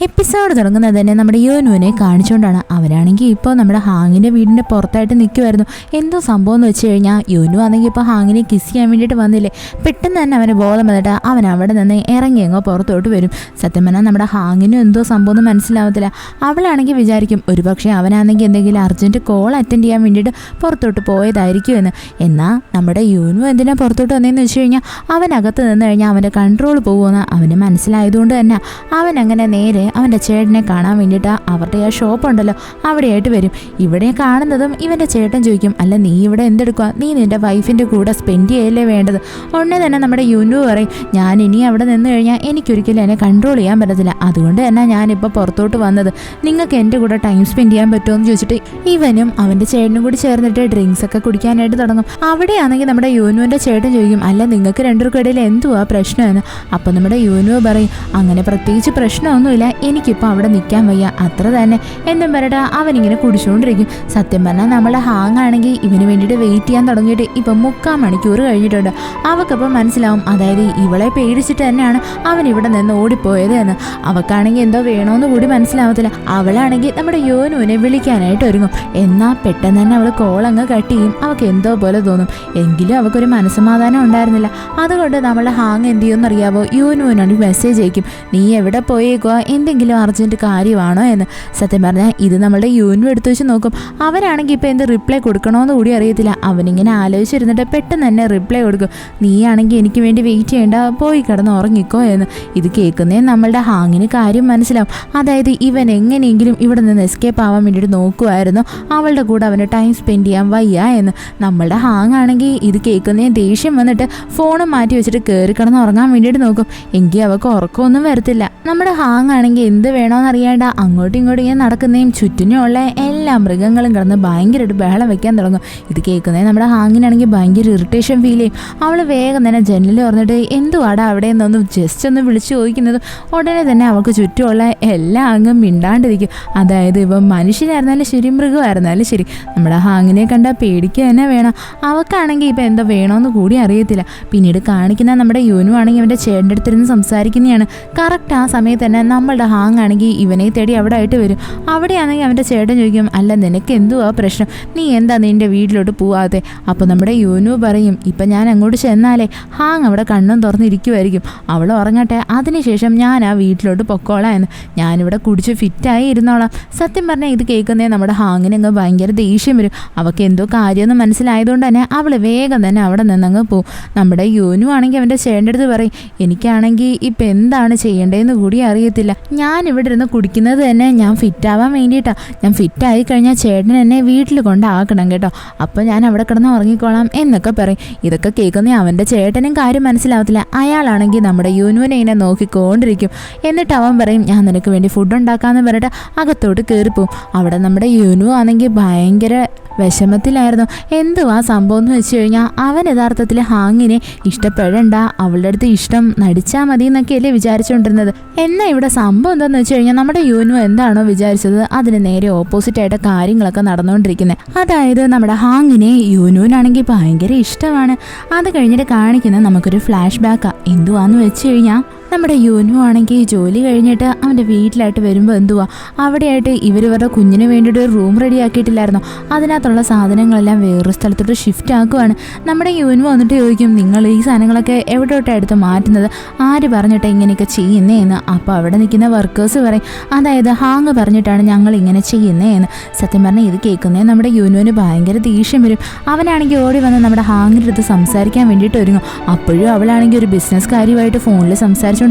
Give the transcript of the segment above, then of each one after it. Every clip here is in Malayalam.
എപ്പിസോഡ് തുടങ്ങുന്നത് തന്നെ നമ്മുടെ യോനുവിനെ കാണിച്ചുകൊണ്ടാണ്. അവനാണെങ്കിൽ ഇപ്പോൾ നമ്മുടെ ഹാങ്ങിൻ്റെ വീടിൻ്റെ പുറത്തായിട്ട് നിൽക്കുമായിരുന്നു. എന്തോ സംഭവം എന്ന് വെച്ച് കഴിഞ്ഞാൽ യോനു ആണെങ്കിൽ ഇപ്പോൾ ഹാങ്ങിനെ കിസ് ചെയ്യാൻ വേണ്ടിയിട്ട് വന്നില്ലേ. പെട്ടെന്ന് തന്നെ അവന് ബോധം വന്നിട്ട് അവൻ അവിടെ നിന്ന് ഇറങ്ങിയെങ്ങോ പുറത്തോട്ട് വരും. സത്യം പറഞ്ഞാൽ നമ്മുടെ ഹാങ്ങിനും എന്തോ സംഭവം ഒന്നും മനസ്സിലാവത്തില്ല. അവളാണെങ്കിൽ വിചാരിക്കും ഒരുപക്ഷെ അവനാണെങ്കിൽ എന്തെങ്കിലും അർജൻറ്റ് കോൾ അറ്റൻഡ് ചെയ്യാൻ വേണ്ടിയിട്ട് പുറത്തോട്ട് പോയതായിരിക്കും എന്ന്. എന്നാൽ നമ്മുടെ യോനു എന്തിനാ പുറത്തോട്ട് വന്നതെന്ന് വെച്ച് കഴിഞ്ഞാൽ അവനകത്ത് നിന്ന് കഴിഞ്ഞാൽ അവൻ്റെ കൺട്രോൾ പോകുമെന്ന് അവന് മനസ്സിലായതുകൊണ്ട് തന്നെ അവൻ അങ്ങനെ നേരെ അവൻ്റെ ചേട്ടനെ കാണാൻ വേണ്ടിയിട്ട് അവരുടെ ആ ഷോപ്പ് ഉണ്ടല്ലോ അവിടെയായിട്ട് വരും. ഇവിടെ കാണുന്നതും ഇവൻ്റെ ചേട്ടൻ ചോദിക്കും, അല്ല നീ ഇവിടെ എന്തെടുക്കുക, നീ നിൻ്റെ വൈഫിൻ്റെ കൂടെ സ്പെൻഡ് ചെയ്യല്ലേ വേണ്ടത്. ഉടനെ തന്നെ നമ്മുടെ യുനു പറയും, ഞാൻ ഇനി അവിടെ നിന്ന് കഴിഞ്ഞാൽ എനിക്കൊരിക്കലും എന്നെ കൺട്രോൾ ചെയ്യാൻ പറ്റത്തില്ല, അതുകൊണ്ട് തന്നെ ഞാനിപ്പോൾ പുറത്തോട്ട് വന്നത്. നിങ്ങൾക്ക് എൻ്റെ കൂടെ ടൈം സ്പെൻഡ് ചെയ്യാൻ പറ്റുമോ എന്ന് ചോദിച്ചിട്ട് ഇവനും അവൻ്റെ ചേട്ടനും കൂടി ചേർന്നിട്ട് ഡ്രിങ്ക്സ് ഒക്കെ കുടിക്കാനായിട്ട് തുടങ്ങും. അവിടെയാണെങ്കിൽ നമ്മുടെ യുനുവിൻ്റെ ചേട്ടൻ ചോദിക്കും, അല്ല നിങ്ങൾക്ക് രണ്ടുപേർക്കും ഇടയിൽ എന്തുവാ പ്രശ്നമെന്ന്. അപ്പം നമ്മുടെ യുനു പറയും, അങ്ങനെ പ്രത്യേകിച്ച് പ്രശ്നമൊന്നുമില്ല, എനിക്കിപ്പോൾ അവിടെ നിൽക്കാൻ വയ്യ, അത്ര തന്നെ എന്നും പറഞ്ഞിട്ട് അവനിങ്ങനെ കുടിച്ചുകൊണ്ടിരിക്കും. സത്യം പറഞ്ഞാൽ നമ്മളെ ഹാങ് ആണെങ്കിൽ ഇവന് വേണ്ടിയിട്ട് വെയിറ്റ് ചെയ്യാൻ തുടങ്ങിയിട്ട് ഇപ്പം 3/4 മണിക്കൂർ കഴിഞ്ഞിട്ടുണ്ട്. അവൾക്കപ്പം മനസ്സിലാവും, അതായത് ഇവളെ പേടിച്ചിട്ട് തന്നെയാണ് അവൻ ഇവിടെ നിന്ന് ഓടിപ്പോയത് എന്ന്. അവൾക്കാണെങ്കിൽ എന്തോ വേണമെന്ന് കൂടി മനസ്സിലാവത്തില്ല. അവളാണെങ്കിൽ നമ്മുടെ യോനുവിനെ വിളിക്കാനായിട്ട് ഒരുങ്ങും. എന്നാൽ പെട്ടെന്ന് തന്നെ അവൾ കോളങ്ങ് കട്ട് ചെയ്യും. അവൾക്ക് എന്തോ പോലെ തോന്നും. എങ്കിലും അവൾക്കൊരു മനസ്സമാധാനം ഉണ്ടായിരുന്നില്ല. അതുകൊണ്ട് നമ്മളെ ഹാങ് എന്ത് ചെയ്യുമെന്നറിയാവോ, യോനുവിനാണ് മെസ്സേജ് അയക്കും, നീ എവിടെ പോയേക്കുക, എന്തെങ്കിലും അർജൻറ്റ് കാര്യമാണോ എന്ന്. സത്യം പറഞ്ഞാൽ ഇത് നമ്മളുടെ യൂനു എടുത്തു വെച്ച് നോക്കും. അവനാണെങ്കിൽ ഇപ്പോൾ എന്ത് റിപ്ലൈ കൊടുക്കണമെന്ന് കൂടി അറിയത്തില്ല. അവനിങ്ങനെ ആലോചിച്ചിരുന്നിട്ട് പെട്ടെന്ന് തന്നെ റിപ്ലൈ കൊടുക്കും, നീയാണെങ്കിൽ എനിക്ക് വേണ്ടി വെയിറ്റ് ചെയ്യേണ്ട, പോയി കിടന്ന് ഉറങ്ങിക്കോ എന്ന്. ഇത് കേൾക്കുന്നേ നമ്മളുടെ ഹാങ്ങിന് കാര്യം മനസ്സിലാവും. അതായത് ഇവൻ എങ്ങനെയെങ്കിലും ഇവിടെ നിന്ന് എസ്കേപ്പ് ആവാൻ വേണ്ടിയിട്ട് നോക്കുമായിരുന്നു, അവളുടെ കൂടെ അവന് ടൈം സ്പെൻഡ് ചെയ്യാൻ വയ്യ എന്ന്. നമ്മളുടെ ഹാങ് ആണെങ്കിൽ ഇത് കേൾക്കുന്നേ ദേഷ്യം വന്നിട്ട് ഫോണും മാറ്റി വെച്ചിട്ട് കയറി കിടന്ന് ഉറങ്ങാൻ വേണ്ടിയിട്ട് നോക്കും. എങ്കിൽ അവൾക്ക് ഉറക്കമൊന്നും വരത്തില്ല. നമ്മുടെ ഹാങ് ആണെങ്കിൽ എന്ത് വേണമെന്ന് അറിയാണ്ട് അങ്ങോട്ടും ഇങ്ങോട്ടും ഇങ്ങനെ നടക്കുന്നതും ചുറ്റിനുമുള്ള എല്ലാ മൃഗങ്ങളും കിടന്ന് ഭയങ്കരമായിട്ട് ബഹളം വെക്കാൻ തുടങ്ങും. ഇത് കേൾക്കുന്നത് നമ്മുടെ ഹാങ്ങിനാണെങ്കിൽ ഭയങ്കര ഇറിറ്റേഷൻ ഫീൽ ചെയ്യും. അവൾ വേഗം തന്നെ ജനലിൽ പറഞ്ഞിട്ട് എന്തുവാടാ അവിടെ നിന്നൊന്ന് ജസ്റ്റ് ഒന്ന് വിളിച്ച് ചോദിക്കുന്നത്. ഉടനെ തന്നെ അവൾക്ക് ചുറ്റുമുള്ള എല്ലാ അംഗം മിണ്ടാണ്ടിരിക്കും. അതായത് ഇപ്പം മനുഷ്യനായിരുന്നാലും ശരി, മൃഗമായിരുന്നാലും ശരി, നമ്മുടെ ഹാങ്ങിനെ കണ്ടാൽ പേടിക്കുക തന്നെ വേണം. അവൾക്കാണെങ്കിൽ ഇപ്പം എന്താ വേണമെന്ന് കൂടി അറിയത്തില്ല. പിന്നീട് കാണിക്കുന്ന നമ്മുടെ യൂനു ആണെങ്കിൽ അവൻ്റെ ചേട്ടൻ്റെ അടുത്തിരുന്ന് സംസാരിക്കുന്നതാണ്. കറക്റ്റ് ആ സമയത്ത് തന്നെ നമ്മളുടെ ഹാങ് ആണെങ്കിൽ ഇവനെ തേടി അവിടെ ആയിട്ട് വരും. അവിടെയാണെങ്കിൽ അവൻ്റെ ചേട്ടൻ ചോദിക്കും, അല്ല നിനക്ക് എന്തുവാ പ്രശ്നം, നീ എന്താ നിൻ്റെ വീട്ടിലോട്ട് പോവാതെ. അപ്പോൾ നമ്മുടെ യൂനു പറയും, ഇപ്പം ഞാൻ അങ്ങോട്ട് ചെന്നാലേ ഹാങ് അവിടെ കണ്ണും തുറന്നിരിക്കുമായിരിക്കും, അവൾ ഉറങ്ങട്ടെ, അതിനുശേഷം ഞാൻ ആ വീട്ടിലോട്ട് പൊക്കോളാം എന്ന്. ഞാനിവിടെ കുടിച്ച് ഫിറ്റായി ഇരുന്നോളാം. സത്യം പറഞ്ഞാൽ ഇത് കേൾക്കുന്നേ നമ്മുടെ ഹാങ്ങിനങ്ങ് ഭയങ്കര ദേഷ്യം വരും. അവൾക്ക് എന്തോ കാര്യമൊന്നും മനസ്സിലായതുകൊണ്ട് തന്നെ അവൾ വേഗം തന്നെ അവിടെ നിന്നങ്ങ് പോവും. നമ്മുടെ യൂനു ആണെങ്കിൽ അവൻ്റെ ചേട്ടൻ്റെ അടുത്ത് പറയും, എനിക്കാണെങ്കിൽ ഇപ്പം എന്താണ് ചെയ്യേണ്ടതെന്ന് കൂടി അറിയത്തില്ല, ഞാൻ ഇവിടെ ഇരുന്ന് കുടിക്കുന്നത് തന്നെ ഞാൻ ഫിറ്റാവാൻ വേണ്ടിയിട്ടാണ്. ഞാൻ ഫിറ്റായി കഴിഞ്ഞാൽ ചേട്ടൻ എന്നെ വീട്ടിൽ കൊണ്ടാക്കണം കേട്ടോ, അപ്പോൾ ഞാൻ അവിടെ കിടന്ന് ഉറങ്ങിക്കോളാം എന്നൊക്കെ പറയും. ഇതൊക്കെ കേൾക്കുന്ന അവൻ്റെ ചേട്ടനും കാര്യം മനസ്സിലാവത്തില്ല. അയാളാണെങ്കിൽ നമ്മുടെ യൂനുവിനെ ഇങ്ങനെ നോക്കിക്കൊണ്ടിരിക്കും. എന്നിട്ട് അവൻ പറയും, ഞാൻ നിനക്ക് വേണ്ടി ഫുഡ് ഉണ്ടാക്കാമെന്ന് പറഞ്ഞിട്ട് അകത്തോട്ട് കയറിപ്പോവും. അവിടെ നമ്മുടെ യൂനു ആണെങ്കിൽ ഭയങ്കര വിഷമത്തിലായിരുന്നു. എന്തുവാ സംഭവം എന്ന് വെച്ച് കഴിഞ്ഞാൽ അവൻ യഥാർത്ഥത്തിൽ ഹാങ്ങിനെ ഇഷ്ടപ്പെടണ്ട, അവളുടെ അടുത്ത് ഇഷ്ടം നടിച്ചാൽ മതി എന്നൊക്കെയല്ലേ വിചാരിച്ചുകൊണ്ടിരുന്നത്. എന്നാൽ ഇവിടെ സംഭവം എന്താണെന്ന് വെച്ച് കഴിഞ്ഞാൽ നമ്മുടെ യൂനു എന്താണോ വിചാരിച്ചത് അതിന് നേരെ ഓപ്പോസിറ്റായിട്ട് കാര്യങ്ങളൊക്കെ നടന്നുകൊണ്ടിരിക്കുന്നത്. അതായത് നമ്മുടെ ഹാങ്ങിനെ യൂനുവിനാണെങ്കിൽ ഭയങ്കര ഇഷ്ടമാണ്. അത് കഴിഞ്ഞിട്ട് കാണിക്കുന്ന നമുക്കൊരു ഫ്ലാഷ് ബാക്കാണ്. എന്തുവാന്ന് വെച്ച് കഴിഞ്ഞാൽ നമ്മുടെ യൂനു ആണെങ്കിൽ ജോലി കഴിഞ്ഞിട്ട് അവൻ്റെ വീട്ടിലായിട്ട് വരുമ്പോൾ എന്തുവാ അവിടെയായിട്ട് ഇവരുടെ കുഞ്ഞിന് വേണ്ടിയിട്ട് ഒരു റൂം റെഡി ആക്കിയിട്ടില്ലായിരുന്നു. അതിനകത്തുള്ള സാധനങ്ങളെല്ലാം വേറൊരു സ്ഥലത്തോട്ട് ഷിഫ്റ്റ് ആക്കുവാണ്. നമ്മുടെ യൂനു വന്നിട്ട് ചോദിക്കും, നിങ്ങൾ ഈ സാധനങ്ങളൊക്കെ എവിടോട്ടാണ് എടുത്ത് മാറ്റുന്നത്, ആര് പറഞ്ഞിട്ട് ഇങ്ങനെയൊക്കെ ചെയ്യുന്നേ എന്ന്. അപ്പോൾ അവിടെ നിൽക്കുന്ന വർക്കേഴ്സ് പറയും, അതായത് ഹാങ് പറഞ്ഞിട്ടാണ് ഞങ്ങൾ ഇങ്ങനെ ചെയ്യുന്നേ എന്ന്. സത്യം പറഞ്ഞാൽ ഇത് കേൾക്കുന്നേ നമ്മുടെ യൂനുവിന് ഭയങ്കര ദേഷ്യം വരും. അവനാണെങ്കിൽ ഓടി വന്ന് നമ്മുടെ ഹാങ്ങിൻ്റെ അടുത്ത് സംസാരിക്കാൻ വേണ്ടിയിട്ട് ഒരുങ്ങും. അപ്പോഴും അവളാണെങ്കിൽ ഒരു ബിസിനസ് കാര്യമായിട്ട് ഫോണിൽ സംസാരിച്ചുകൊണ്ടിരിക്കുക.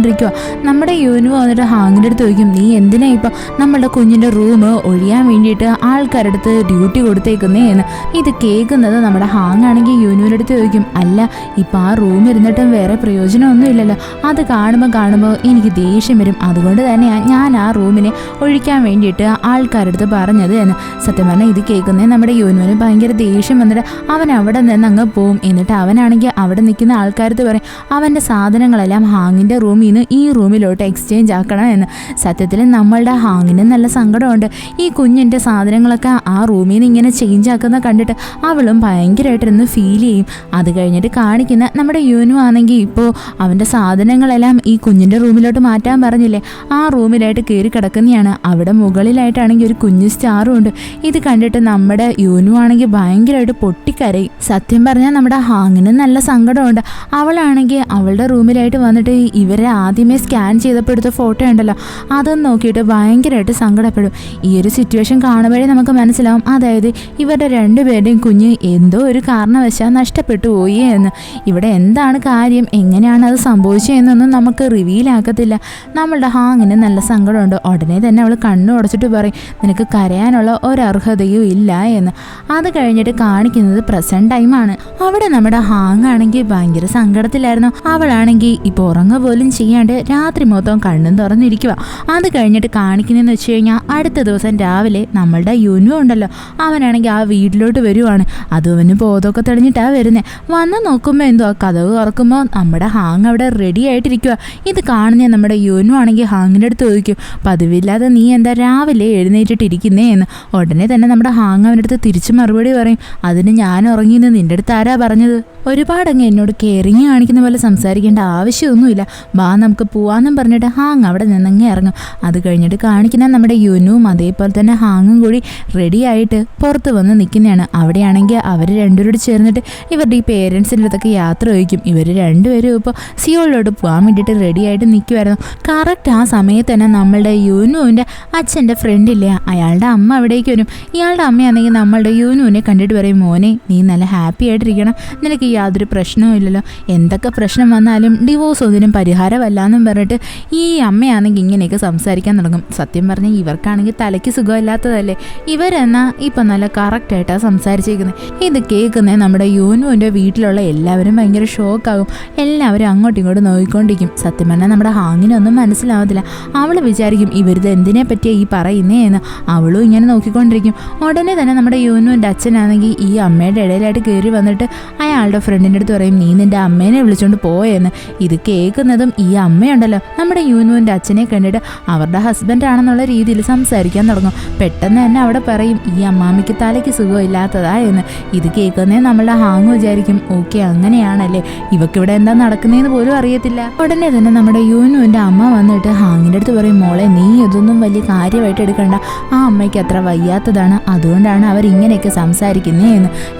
നമ്മുടെ യൂനു വന്നിട്ട് ഹാങ്ങിൻ്റെ അടുത്ത് ചോദിക്കും, നീ എന്തിനാ ഇപ്പം നമ്മളുടെ കുഞ്ഞിൻ്റെ റൂം ഒഴിയാൻ വേണ്ടിയിട്ട് ആൾക്കാരുടെ അടുത്ത് ഡ്യൂട്ടി കൊടുത്തേക്കുന്നേ എന്ന്. ഇത് കേൾക്കുന്നത് നമ്മുടെ ഹാങ് ആണെങ്കിൽ യൂനുവിൻ്റെ അടുത്ത് ചോദിക്കും, അല്ല ഇപ്പം ആ റൂം ഇരുന്നിട്ടും വേറെ പ്രയോജനമൊന്നും ഇല്ലല്ലോ, അത് കാണുമ്പോൾ എനിക്ക് ദേഷ്യം വരും, അതുകൊണ്ട് തന്നെയാണ് ഞാൻ ആ റൂമിനെ ഒഴിക്കാൻ വേണ്ടിയിട്ട് ആൾക്കാരുടെ അടുത്ത് പറഞ്ഞത് എന്ന്. സത്യം പറഞ്ഞാൽ ഇത് കേൾക്കുന്നേ നമ്മുടെ യൂനുവിന് ഭയങ്കര ദേഷ്യം വന്നിട്ട് അവൻ അവിടെ നിന്ന് അങ്ങ് പോവും. എന്നിട്ട് അവനാണെങ്കിൽ അവിടെ നിൽക്കുന്ന ആൾക്കാരടുത്ത് പറയും, അവൻ്റെ സാധനങ്ങളെല്ലാം ഹാങ്ങിൻ്റെ റൂം റൂമിൽ നിന്ന് ഈ റൂമിലോട്ട് എക്സ്ചേഞ്ച് ആക്കണം എന്ന്. സത്യത്തിൽ നമ്മളുടെ ഹാങ്ങിന് നല്ല സങ്കടമുണ്ട്. ഈ കുഞ്ഞിൻ്റെ സാധനങ്ങളൊക്കെ ആ റൂമിൽ നിന്ന് ഇങ്ങനെ ചേഞ്ച് ആക്കുന്ന കണ്ടിട്ട് അവളും ഭയങ്കരമായിട്ടിരുന്ന് ഫീൽ ചെയ്യും. അത് കഴിഞ്ഞിട്ട് കാണിക്കുന്ന നമ്മുടെ യൂനു ആണെങ്കിൽ ഇപ്പോൾ അവൻ്റെ സാധനങ്ങളെല്ലാം ഈ കുഞ്ഞിൻ്റെ റൂമിലോട്ട് മാറ്റാൻ പറഞ്ഞില്ലേ, ആ റൂമിലായിട്ട് കയറി കിടക്കുന്നതാണ്. അവിടെ മുകളിലായിട്ടാണെങ്കിൽ ഒരു കുഞ്ഞു സ്റ്റാറും ഉണ്ട്. ഇത് കണ്ടിട്ട് നമ്മുടെ യൂനു ആണെങ്കിൽ ഭയങ്കരമായിട്ട് പൊട്ടിക്കരയും. സത്യം പറഞ്ഞാൽ നമ്മുടെ ഹാങ്ങിന് നല്ല സങ്കടമുണ്ട്. അവളാണെങ്കിൽ അവളുടെ റൂമിലായിട്ട് വന്നിട്ട് ഇവരെ ആദ്യമേ സ്കാൻ ചെയ്തപ്പോൾ എടുത്ത ഫോട്ടോ ഉണ്ടല്ലോ, അതൊന്നും നോക്കിയിട്ട് ഭയങ്കരമായിട്ട് സങ്കടപ്പെടും. ഈ ഒരു സിറ്റുവേഷൻ കാണുമ്പോഴേ നമുക്ക് മനസ്സിലാവും, അതായത് ഇവരുടെ രണ്ടുപേരുടെയും കുഞ്ഞ് എന്തോ ഒരു കാരണവശാൽ നഷ്ടപ്പെട്ടു പോയി എന്ന്. ഇവിടെ എന്താണ് കാര്യം, എങ്ങനെയാണ് അത് സംഭവിച്ചതെന്നൊന്നും നമുക്ക് റിവീലാക്കത്തില്ല. നമ്മളുടെ ഹാങ്ങിന് നല്ല സങ്കടമുണ്ട്. ഉടനെ തന്നെ അവൾ കണ്ണു അടച്ചിട്ട് പറയും, നിനക്ക് കരയാനുള്ള ഒരർഹതയും ഇല്ല എന്ന്. അത് കഴിഞ്ഞിട്ട് കാണിക്കുന്നത് പ്രസന്റ് ടൈമാണ്. അവിടെ നമ്മുടെ ഹാങ് ആണെങ്കിൽ ഭയങ്കര സങ്കടത്തിലായിരുന്നു. അവളാണെങ്കിൽ ഇപ്പോൾ ഉറങ്ങുക പോലും ചെയ്യാണ്ട് രാത്രി മൊത്തം കണ്ണും തുറന്നിരിക്കുക. അത് കഴിഞ്ഞിട്ട് കാണിക്കുന്നതെന്ന് വെച്ച് കഴിഞ്ഞാൽ അടുത്ത ദിവസം രാവിലെ നമ്മളുടെ യൂനു ഉണ്ടല്ലോ, അവനാണെങ്കിൽ ആ വീട്ടിലോട്ട് വരുവാണ്. അത് അവന് ബോധമൊക്കെ തെളിഞ്ഞിട്ടാണ് വരുന്നത്. വന്ന് നോക്കുമ്പോൾ എന്തോ കഥവ് തുറക്കുമ്പോൾ നമ്മുടെ ഹാങ് അവിടെ റെഡി ആയിട്ടിരിക്കുക. ഇത് കാണുന്ന നമ്മുടെ യൂനു ആണെങ്കിൽ ഹാങ്ങിൻ്റെ അടുത്ത് ചോദിക്കും, പതിവില്ലാതെ നീ എന്താ രാവിലെ എഴുന്നേറ്റിട്ടിരിക്കുന്നേ എന്ന്. ഉടനെ തന്നെ നമ്മുടെ ഹാങ് അവൻ്റെ അടുത്ത് തിരിച്ച് മറുപടി പറയും, അതിന് ഞാൻ ഉറങ്ങിയെന്ന് നിൻ്റെ അടുത്ത് ആരാ പറഞ്ഞത്? ഒരുപാടങ്ങ് എന്നോട് കെയറിങ് കാണിക്കുന്ന പോലെ സംസാരിക്കേണ്ട ആവശ്യമൊന്നുമില്ല, ബാ നമുക്ക് പോവാന്നും പറഞ്ഞിട്ട് ഹാങ് അവിടെ നിന്നങ്ങ് ഇറങ്ങും. അത് കഴിഞ്ഞിട്ട് കാണിക്കുന്ന നമ്മുടെ യൂനുവും അതേപോലെ തന്നെ ഹാങ്ങും കൂടി റെഡി ആയിട്ട് പുറത്ത് വന്ന് നിൽക്കുന്നതാണ്. അവിടെയാണെങ്കിൽ അവർ രണ്ടുപേരോട് ചേർന്നിട്ട് ഇവരുടെ ഈ പേരൻസിൻ്റെ അടുത്തൊക്കെ യാത്ര ചോദിക്കും. ഇവർ രണ്ടുപേരും ഇപ്പോൾ സിയോളിലോട്ട് പോകാൻ വേണ്ടിയിട്ട് റെഡി ആയിട്ട് നിൽക്കുമായിരുന്നു. കറക്റ്റ് ആ സമയത്ത് തന്നെ നമ്മളുടെ യൂനുവിൻ്റെ അച്ഛൻ്റെ ഫ്രണ്ടില്ലേ, അയാളുടെ അമ്മ അവിടേക്ക് വരും. ഇയാളുടെ അമ്മയാണെങ്കിൽ നമ്മളുടെ യൂനുവിനെ കണ്ടിട്ട് പറയും, മോനെ നീ നല്ല ഹാപ്പി ആയിട്ടിരിക്കണം, നിനക്ക് യാതൊരു പ്രശ്നവും ഇല്ലല്ലോ, എന്തൊക്കെ പ്രശ്നം വന്നാലും ഡിവോഴ്സ് ഒന്നിനും പരിഹാരമല്ല എന്നും പറഞ്ഞിട്ട് ഈ അമ്മയാണെങ്കിൽ ഇങ്ങനെയൊക്കെ സംസാരിക്കാൻ തുടങ്ങും. സത്യം പറഞ്ഞാൽ ഇവർക്കാണെങ്കിൽ തലയ്ക്ക് സുഖമില്ലാത്തതല്ലേ, ഇവരെന്നാ ഇപ്പം നല്ല കറക്റ്റായിട്ടാണ് സംസാരിച്ചിരിക്കുന്നത്. ഇത് കേൾക്കുന്നത് നമ്മുടെ യൂനുവിൻ്റെ വീട്ടിലുള്ള എല്ലാവരും ഭയങ്കര ഷോക്കാകും. എല്ലാവരും അങ്ങോട്ടും ഇങ്ങോട്ടും നോക്കിക്കൊണ്ടിരിക്കും. സത്യം പറഞ്ഞാൽ നമ്മുടെ ഹാങ്ങിനൊന്നും മനസ്സിലാവത്തില്ല. അവൾ വിചാരിക്കും ഇവരിത് എന്തിനെ പറ്റിയാണ് ഈ പറയുന്നേ എന്ന്. അവളും ഇങ്ങനെ നോക്കിക്കൊണ്ടിരിക്കും. ഉടനെ തന്നെ നമ്മുടെ യൂനുവിൻ്റെ അച്ഛനാണെങ്കിൽ ഈ അമ്മയുടെ ഇടയിലായിട്ട് കയറി വന്നിട്ട് അയാളുടെ ഫ്രണ്ടിൻ്റെ അടുത്ത് പറയും, നീ നിൻ്റെ അമ്മേനെ വിളിച്ചുകൊണ്ട് പോയെന്ന്. ഇത് കേൾക്കുന്നതും ഈ അമ്മയുണ്ടല്ലോ നമ്മുടെ യൂനുവിൻ്റെ അച്ഛനെ കണ്ടിട്ട് അവരുടെ ഹസ്ബൻഡ് ആണെന്നുള്ള രീതിയിൽ സംസാരിക്കാൻ തുടങ്ങും. പെട്ടെന്ന് തന്നെ അവിടെ പറയും, ഈ അമ്മാമ്മയ്ക്ക് തലയ്ക്ക് സുഖമില്ലാത്തതാ എന്ന്. ഇത് കേൾക്കുന്നേ നമ്മളുടെ ഹാങ് വിചാരിക്കും, ഓക്കെ അങ്ങനെയാണല്ലേ, ഇവക്കിവിടെ എന്താ നടക്കുന്നതെന്ന് പോലും അറിയത്തില്ല. ഉടനെ തന്നെ നമ്മുടെ യൂനുവിൻ്റെ അമ്മ വന്നിട്ട് ഹാങ്ങിൻ്റെ അടുത്ത് പറയും, മോളെ നീ ഇതൊന്നും വലിയ കാര്യമായിട്ട് എടുക്കണ്ട, ആ അമ്മയ്ക്ക് അത്ര വയ്യാത്തതാണ്, അതുകൊണ്ടാണ് അവർ ഇങ്ങനെയൊക്കെ സംസാരിക്കുന്നേ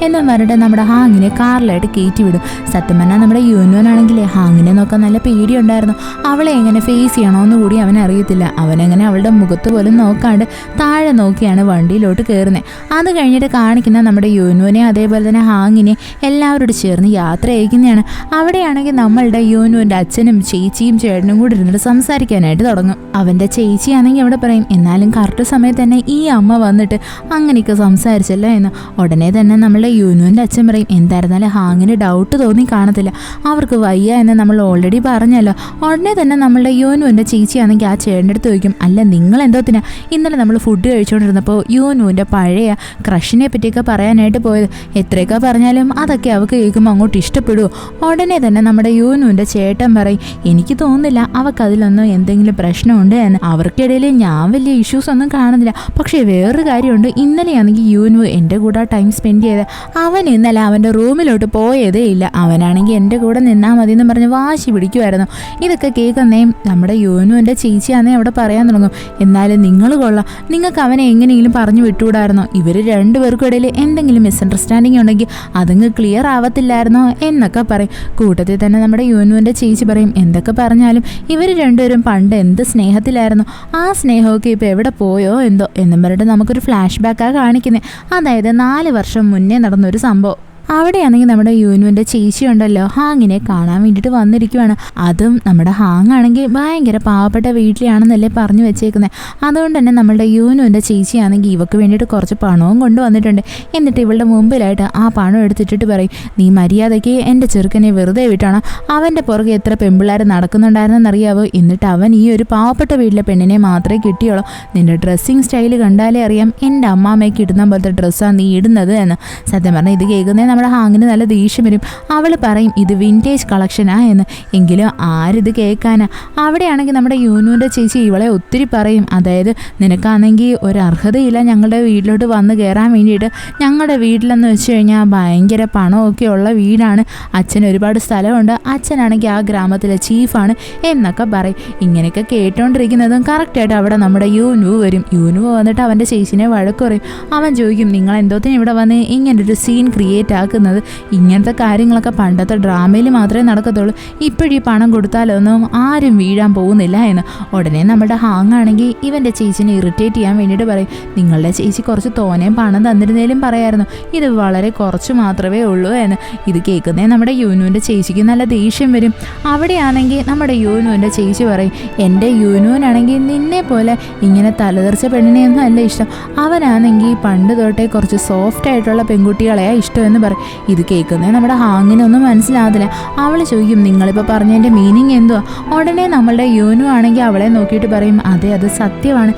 എന്നും പറഞ്ഞിട്ട് നമ്മുടെ ഹാങ്ങിനെ കാറിലായിട്ട് കയറ്റി വിടും. സത്യം പറഞ്ഞാൽ നമ്മുടെ യൂനുവിനാണെങ്കിലേ ഹാങ്ങിനെ നോക്കാൻ നല്ല പേടിയുണ്ടായിരുന്നു. അവളെ എങ്ങനെ ഫേസ് ചെയ്യണമെന്ന് കൂടി അവൻ അറിയത്തില്ല. അവനെങ്ങനെ അവളുടെ മുഖത്ത് പോലും നോക്കാണ്ട് താഴെ നോക്കിയാണ് വണ്ടിയിലോട്ട് കയറുന്നത്. അത് കഴിഞ്ഞിട്ട് കാണിക്കുന്ന നമ്മുടെ യൂനുവിനെ അതേപോലെ തന്നെ ഹാങ്ങിനെ എല്ലാവരോട് ചേർന്ന് യാത്ര അയക്കുന്നതാണ്. അവിടെയാണെങ്കിൽ നമ്മളുടെ യൂനുവിൻ്റെ അച്ഛനും ചേച്ചിയും ചേട്ടനും കൂടി ഇരുന്നിട്ട് സംസാരിക്കാനായിട്ട് തുടങ്ങും. അവൻ്റെ ചേച്ചിയാണെങ്കിൽ അവിടെ പറയും, എന്നാലും കറക്റ്റ് സമയത്ത് തന്നെ ഈ അമ്മ വന്നിട്ട് അങ്ങനെയൊക്കെ സംസാരിച്ചല്ലോ എന്ന്. ഉടനെ തന്നെ നമ്മളുടെ യൂനുവിൻ്റെ അച്ഛൻ പറയും, എന്തായിരുന്നാലും ഹാങ്ങിന് ഡൗട്ട് തോന്നി കാണത്തില്ല, അവർക്ക് വയ്യ എന്ന് നമ്മൾ ഓൾറെഡി പറഞ്ഞല്ലോ. ഉടനെ തന്നെ നമ്മളുടെ യൂനുവിൻ്റെ ചേച്ചിയാണെങ്കിൽ ആ ചേട്ടൻ്റെ അടുത്ത് ചോദിക്കും, അല്ല നിങ്ങൾ എന്തോത്തിനാ ഇന്നലെ നമ്മൾ ഫുഡ് കഴിച്ചുകൊണ്ടിരുന്നപ്പോൾ യൂനുവിൻ്റെ പഴയ ക്രഷിനെ പറ്റിയൊക്കെ പറയാനായിട്ട് പോയത്? എത്രയൊക്കെ പറഞ്ഞാലും അതൊക്കെ അവൾക്ക് കേൾക്കുമ്പോൾ അങ്ങോട്ട് ഇഷ്ടപ്പെടുമോ? ഉടനെ തന്നെ നമ്മുടെ യൂനുവിൻ്റെ ചേട്ടൻ പറയും, എനിക്ക് തോന്നുന്നില്ല അവൾക്ക് അതിലൊന്നും എന്തെങ്കിലും പ്രശ്നമുണ്ട് എന്ന്. അവർക്കിടയിൽ ഞാൻ വലിയ ഇഷ്യൂസ് ഒന്നും കാണുന്നില്ല. പക്ഷേ വേറൊരു കാര്യമുണ്ട്, ഇന്നലെയാണെങ്കിൽ യൂനു എൻ്റെ കൂടെ ടൈം സ്പെൻഡ് ചെയ്ത് അവൻ ഇന്നലെ അവൻ്റെ റൂമിലോട്ട് പോയതേ ഇല്ല. അവനാണെങ്കിൽ എൻ്റെ കൂടെ നിന്നാൽ മതി എന്ന് പറഞ്ഞ് വാശി പിടിക്കുമായിരുന്നു. ഇതൊക്കെ കേൾക്കുന്നേ നമ്മുടെ യൂനുവിൻ്റെ ചേച്ചിയാണെന്നേ അവിടെ പറയാൻ തുടങ്ങും, എന്നാലും നിങ്ങൾ കൊള്ളാം, നിങ്ങൾക്ക് അവനെ എങ്ങനെയെങ്കിലും പറഞ്ഞു വിട്ടുകൂടായിരുന്നോ? ഇവർ രണ്ടുപേർക്കും ഇടയിൽ എന്തെങ്കിലും മിസ്അണ്ടർസ്റ്റാൻഡിങ് ഉണ്ടെങ്കിൽ അതങ്ങ് ക്ലിയർ ആവത്തില്ലായിരുന്നോ എന്നൊക്കെ പറയും. കൂട്ടത്തിൽ തന്നെ നമ്മുടെ യൂനുവിൻ്റെ ചേച്ചി പറയും, എന്തൊക്കെ പറഞ്ഞാലും ഇവർ രണ്ടുപേരും പണ്ട് എന്ത് സ്നേഹത്തിലായിരുന്നു, ആ സ്നേഹമൊക്കെ ഇപ്പോൾ എവിടെ പോയോ എന്തോ എന്നും പറഞ്ഞിട്ട് നമുക്കൊരു ഫ്ലാഷ് ബാക്കാണ് കാണിക്കുന്നത്. അതായത് 4 വർഷം മുന്നേ നടന്നൊരു സംഭവം. അവിടെയാണെങ്കിൽ നമ്മുടെ യൂനുവിൻ്റെ ചേച്ചി ഉണ്ടല്ലോ ഹാങ്ങിനെ കാണാൻ വേണ്ടിയിട്ട് വന്നിരിക്കുവാണ്. അതും നമ്മുടെ ഹാങ് ആണെങ്കിൽ ഭയങ്കര പാവപ്പെട്ട വീട്ടിലാണെന്നല്ലേ പറഞ്ഞു വെച്ചേക്കുന്നത്. അതുകൊണ്ട് തന്നെ നമ്മളുടെ യൂനുവിൻ്റെ ചേച്ചിയാണെങ്കിൽ ഇവക്ക് വേണ്ടിയിട്ട് കുറച്ച് പണവും കൊണ്ടുവന്നിട്ടുണ്ട്. എന്നിട്ട് ഇവളുടെ മുമ്പിലായിട്ട് ആ പണം എടുത്തിട്ടിട്ട് പറയും, നീ മര്യാദയ്ക്ക് എൻ്റെ ചെറുക്കനെ വെറുതെ വിട്ടാണ്, അവൻ്റെ പുറകെ എത്ര പെമ്പിള്ളേർ നടക്കുന്നുണ്ടായിരുന്നെന്നറിയാവോ? എന്നിട്ട് അവൻ ഈ ഒരു പാവപ്പെട്ട വീട്ടിലെ പെണ്ണിനെ മാത്രമേ കിട്ടിയുള്ളൂ. നിൻ്റെ ഡ്രസ്സിങ് സ്റ്റൈൽ കണ്ടാലേ അറിയാം എൻ്റെ അമ്മാമ്മയ്ക്ക് ഇടുന്ന പോലത്തെ ഡ്രസ്സാണ് നീ ഇടുന്നത് എന്ന്. സത്യം പറഞ്ഞാൽ ഇത് കേൾക്കുന്നേ നമ്മുടെ ഹാങ്ങിന് നല്ല ദേഷ്യം വരും. അവൾ പറയും ഇത് വിൻറ്റേജ് കളക്ഷനാ എന്ന്. എങ്കിലും ആരിത് കേൾക്കാനാ? അവിടെയാണെങ്കിൽ നമ്മുടെ യൂനുവിൻ്റെ ചേച്ചി ഇവളെ ഒത്തിരി പറയും. അതായത് നിനക്കാണെങ്കിൽ ഒരർഹതയില്ല ഞങ്ങളുടെ വീട്ടിലോട്ട് വന്ന് കയറാൻ വേണ്ടിയിട്ട്. ഞങ്ങളുടെ വീട്ടിലെന്ന് വെച്ച് കഴിഞ്ഞാൽ ഭയങ്കര പണമൊക്കെ ഉള്ള വീടാണ്, അച്ഛന് ഒരുപാട് സ്ഥലമുണ്ട്, അച്ഛനാണെങ്കിൽ ആ ഗ്രാമത്തിലെ ചീഫാണ് എന്നൊക്കെ പറയും. ഇങ്ങനെയൊക്കെ കേട്ടോണ്ടിരിക്കുന്നതും കറക്റ്റായിട്ട് അവിടെ നമ്മുടെ യൂനു വരും. യൂനു വന്നിട്ട് അവൻ്റെ ചേച്ചിനെ വഴക്ക് പറയും. അവൻ ചോദിക്കും നിങ്ങൾ എന്തോത്തിന് ഇവിടെ വന്ന് ഇങ്ങനൊരു സീൻ ക്രിയേറ്റ് ആക്കുന്നത്? ഇങ്ങനത്തെ കാര്യങ്ങളൊക്കെ പണ്ടത്തെ ഡ്രാമയിൽ മാത്രമേ നടക്കത്തുള്ളൂ, ഇപ്പോഴീ പണം കൊടുത്താലൊന്നും ആരും വീഴാൻ പോകുന്നില്ല എന്ന്. ഉടനെ നമ്മുടെ ഹാങ് ആണെങ്കിൽ ഇവൻ്റെ ചേച്ചിനെ ഇറിറ്റേറ്റ് ചെയ്യാൻ വേണ്ടിയിട്ട് പറയും നിങ്ങളുടെ ചേച്ചി കുറച്ച് തോനെയും പണം തന്നിരുന്നേലും പറയായിരുന്നു, ഇത് വളരെ കുറച്ച് മാത്രമേ ഉള്ളൂ എന്ന്. ഇത് കേൾക്കുന്നേ നമ്മുടെ യൂനുവിൻ്റെ ചേച്ചിക്ക് നല്ല ദേഷ്യം വരും. അവിടെയാണെങ്കിൽ നമ്മുടെ യൂനുവിൻ്റെ ചേച്ചി പറയും എൻ്റെ യൂനുവിനാണെങ്കിൽ നിന്നെ പോലെ ഇങ്ങനെ തലതെറിച്ച പെണ്ണിനെയൊന്നും അല്ല ഇഷ്ടം, അവനാണെങ്കിൽ പണ്ട് തൊട്ടേ കുറച്ച് സോഫ്റ്റ് ആയിട്ടുള്ള പെൺകുട്ടികളെയാണ് ഇഷ്ടമെന്ന് പറയും. ഇത് കേൾക്കുന്നേ നമ്മുടെ ഹാങ്ങിനൊന്നും മനസ്സിലാകത്തില്ല. അവൾ ചോദിക്കും നിങ്ങളിപ്പോൾ പറഞ്ഞതിൻ്റെ മീനിങ് എന്തുവാ? ഉടനെ നമ്മളുടെ യൂനു ആണെങ്കിൽ അവളെ നോക്കിയിട്ട് പറയും അതെ അത് സത്യമാണ്,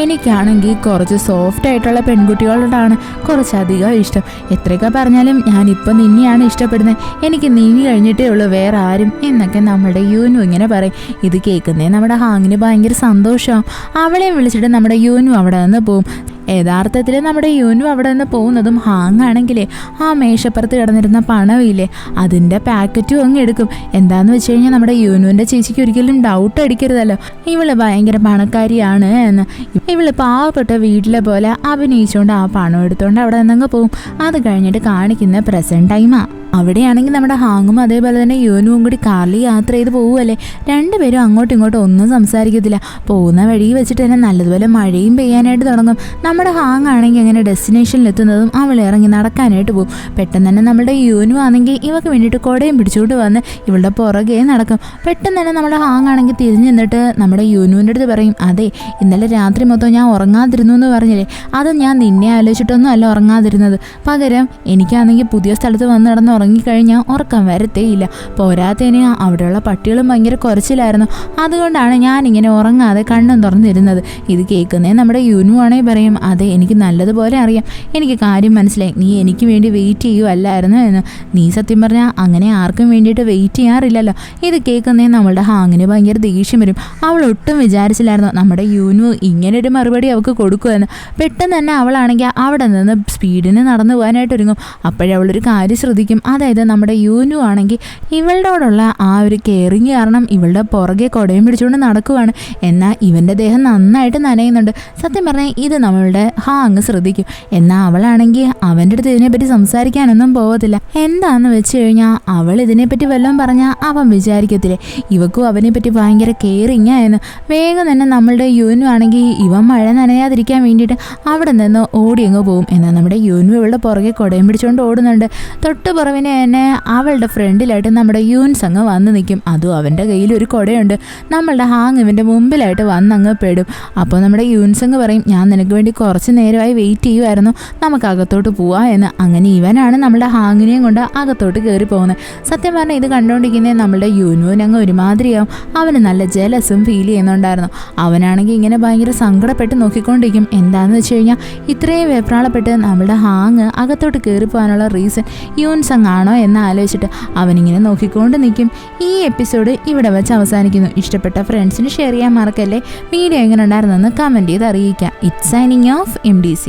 എനിക്കാണെങ്കിൽ കുറച്ച് സോഫ്റ്റ് ആയിട്ടുള്ള പെൺകുട്ടികളോടാണ് കുറച്ചധികം ഇഷ്ടം. എത്രയൊക്കെ പറഞ്ഞാലും ഞാനിപ്പോൾ നിന്നെയാണ് ഇഷ്ടപ്പെടുന്നത്, എനിക്ക് നീ കഴിഞ്ഞിട്ടേ ഉള്ളൂ വേറെ ആരും എന്നൊക്കെ നമ്മുടെ യൂനു ഇങ്ങനെ പറയും. ഇത് കേൾക്കുന്നേ നമ്മുടെ ഹാങ്ങിന് ഭയങ്കര സന്തോഷമാവും. അവളെ വിളിച്ചിട്ട് നമ്മുടെ യൂനു അവിടെ നിന്ന് പോവും. യഥാർത്ഥത്തിൽ നമ്മുടെ യൂനു അവിടെ നിന്ന് പോകുന്നതും ഹാങ് ആണെങ്കിലേ ആ മേശപ്പുറത്ത് കിടന്നിരുന്ന പണമില്ലേ അതിൻ്റെ പാക്കറ്റും അങ്ങ് എടുക്കും. എന്താണെന്ന് വെച്ച് കഴിഞ്ഞാൽ നമ്മുടെ യൂനുവിൻ്റെ ചേച്ചിക്ക് ഒരിക്കലും ഡൗട്ട് അടിക്കരുതല്ലോ ഇവള് ഭയങ്കര പണക്കാരിയാണ് എന്ന്. ഇവള് പാവപ്പെട്ട വീട്ടിലെ പോലെ അഭിനയിച്ചുകൊണ്ട് ആ പണം എടുത്തുകൊണ്ട് അവിടെ നിന്നങ്ങ് പോവും. അത് കഴിഞ്ഞിട്ട് കാണിക്കുന്ന പ്രസൻറ്റ് ടൈമാണ്. അവിടെയാണെങ്കിൽ നമ്മുടെ ഹാങ്ങും അതേപോലെ തന്നെ യൂനുവും കൂടി കാറിൽ യാത്ര ചെയ്ത് പോവുമല്ലേ. രണ്ടുപേരും അങ്ങോട്ടും ഇങ്ങോട്ടും ഒന്നും സംസാരിക്കത്തില്ല. പോകുന്ന വഴി വെച്ചിട്ട് തന്നെ നല്ലതുപോലെ മഴയും പെയ്യാനായിട്ട് തുടങ്ങും. നമ്മുടെ ഹാങ് ആണെങ്കിൽ അങ്ങനെ ഡെസ്റ്റിനേഷനിലെത്തുന്നതും അവൾ ഇറങ്ങി നടക്കാനായിട്ട് പോകും. പെട്ടെന്ന് തന്നെ നമ്മുടെ യൂനു ആണെങ്കിൽ ഇവക്ക് വേണ്ടിയിട്ട് കുടയും പിടിച്ചുകൊണ്ട് വന്ന് ഇവളുടെ പുറകെ നടക്കും. പെട്ടെന്ന് തന്നെ നമ്മുടെ ഹാങ് ആണെങ്കിൽ തിരിഞ്ഞു നിന്നിട്ട് നമ്മുടെ യൂനുവിൻ്റെ അടുത്ത് പറയും അതെ ഇന്നലെ രാത്രി മൊത്തം ഞാൻ ഉറങ്ങാതിരുന്നു എന്ന് പറഞ്ഞില്ലേ, അത് ഞാൻ നിന്നെ ആലോചിച്ചിട്ടൊന്നും അല്ല ഉറങ്ങാതിരുന്നത്, പകരം എനിക്കാണെങ്കിൽ പുതിയ സ്ഥലത്ത് വന്ന് നടന്ന് ഉറങ്ങിക്കഴിഞ്ഞാൽ ഉറക്കം വരത്തേയില്ല. പോരാത്തതിന് അവിടെയുള്ള പട്ടികളും ഭയങ്കര കുറച്ചിലായിരുന്നു, അതുകൊണ്ടാണ് ഞാനിങ്ങനെ ഉറങ്ങാതെ കണ്ണും തുറന്നിരുന്നത്. ഇത് കേൾക്കുന്നേ നമ്മുടെ യൂനു ആണെങ്കിൽ പറയും അതെ എനിക്ക് നല്ലതുപോലെ അറിയാം, എനിക്ക് കാര്യം മനസ്സിലായി, നീ എനിക്ക് വേണ്ടി വെയിറ്റ് ചെയ്യുമല്ലായിരുന്നു എന്ന്. നീ സത്യം പറഞ്ഞാൽ അങ്ങനെ ആർക്കും വേണ്ടിയിട്ട് വെയിറ്റ് ചെയ്യാറില്ലല്ലോ. ഇത് കേൾക്കുന്നേ നമ്മളുടെ ഹാങ്ങിന് ഭയങ്കര ദേഷ്യം വരും. അവൾ ഒട്ടും വിചാരിച്ചില്ലായിരുന്നു നമ്മുടെ യൂനു ഇങ്ങനൊരു മറുപടി അവൾക്ക് കൊടുക്കുമെന്ന്. പെട്ടെന്ന് തന്നെ അവളാണെങ്കിൽ അവിടെ നിന്ന് സ്പീഡിന് നടന്നു പോകാനായിട്ട് ഒരുങ്ങും. അപ്പോഴവളൊരു കാര്യം ശ്രദ്ധിക്കും. അതായത് നമ്മുടെ യൂനു ആണെങ്കിൽ ഇവളുടോടുള്ള ആ ഒരു കെയറിങ് കാരണം ഇവളുടെ പുറകെ കുടയും പിടിച്ചുകൊണ്ട് നടക്കുവാണ്. എന്നാൽ ഇവൻ്റെ ദേഹം നന്നായിട്ട് നനയുന്നുണ്ട്. സത്യം പറഞ്ഞാൽ ഇത് നമ്മളുടെ ഹാങ് ശ്രദ്ധിക്കും. എന്നാൽ അവളാണെങ്കിൽ അവൻ്റെ അടുത്ത് ഇതിനെപ്പറ്റി സംസാരിക്കാനൊന്നും പോകത്തില്ല. എന്താണെന്ന് വെച്ച് കഴിഞ്ഞാൽ അവൾ ഇതിനെപ്പറ്റി വല്ലതും പറഞ്ഞാൽ അവൻ വിചാരിക്കത്തില്ലേ ഇവക്കും അവനെപ്പറ്റി ഭയങ്കര കെയറിങ് ആയെന്ന്. വേഗം തന്നെ നമ്മളുടെ യൂനു ആണെങ്കിൽ ഇവൻ മഴ നനയാതിരിക്കാൻ വേണ്ടിയിട്ട് അവിടെ നിന്ന് ഓടിയങ്ങ് പോകും. എന്നാൽ നമ്മുടെ യൂനു ഇവളുടെ പുറകെ കുടയും പിടിച്ചുകൊണ്ട് ഓടുന്നുണ്ട്. തൊട്ട് പുറവിനെ തന്നെ അവളുടെ ഫ്രണ്ടിലായിട്ട് നമ്മുടെ യൂൻസ് അങ്ങ് വന്ന് നിൽക്കും. അതും അവൻ്റെ കയ്യിൽ ഒരു കുടയുണ്ട്. നമ്മളുടെ ഹാങ് ഇവൻ്റെ മുമ്പിലായിട്ട് വന്നങ്ങ് പെടും. അപ്പോൾ നമ്മുടെ യൂൻസ് അങ്ങ് പറയും ഞാൻ നിനക്ക് വേണ്ടി കുറച്ച് നേരമായി വെയിറ്റ് ചെയ്യുമായിരുന്നു, നമുക്ക് അകത്തോട്ട് പോവാ എന്ന്. അങ്ങനെ ഇവനാണ് നമ്മുടെ ഹാങ്ങിനെയും കൊണ്ട് അകത്തോട്ട് കയറി പോകുന്നത്. സത്യം പറഞ്ഞാൽ ഇത് കണ്ടുകൊണ്ടിരിക്കുന്നത് നമ്മളുടെ യൂനുവിനങ്ങ് ഒരുമാതിരിയാവും. അവന് നല്ല ജലസും ഫീൽ ചെയ്യുന്നുണ്ടായിരുന്നു. അവനാണെങ്കിൽ ഇങ്ങനെ ഭയങ്കര സങ്കടപ്പെട്ട് നോക്കിക്കൊണ്ടിരിക്കും. എന്താണെന്ന് വെച്ച് കഴിഞ്ഞാൽ ഇത്രയും വെപ്രാളപ്പെട്ട് നമ്മുടെ ഹാങ് അകത്തോട്ട് കയറി പോകാനുള്ള റീസൺ യൂൻസങ് ആണോ എന്ന് ആലോചിച്ചിട്ട് അവനിങ്ങനെ നോക്കിക്കൊണ്ട് നിൽക്കും. ഈ എപ്പിസോഡ് ഇവിടെ വെച്ച് അവസാനിക്കുന്നു. ഇഷ്ടപ്പെട്ട ഫ്രണ്ട്സിന് ഷെയർ ചെയ്യാൻ മറക്കല്ലേ. വീഡിയോ എങ്ങനെ ഉണ്ടായിരുന്നെന്ന് കമൻറ്റ് ചെയ്ത് അറിയിക്കാം. It's signing off MDC.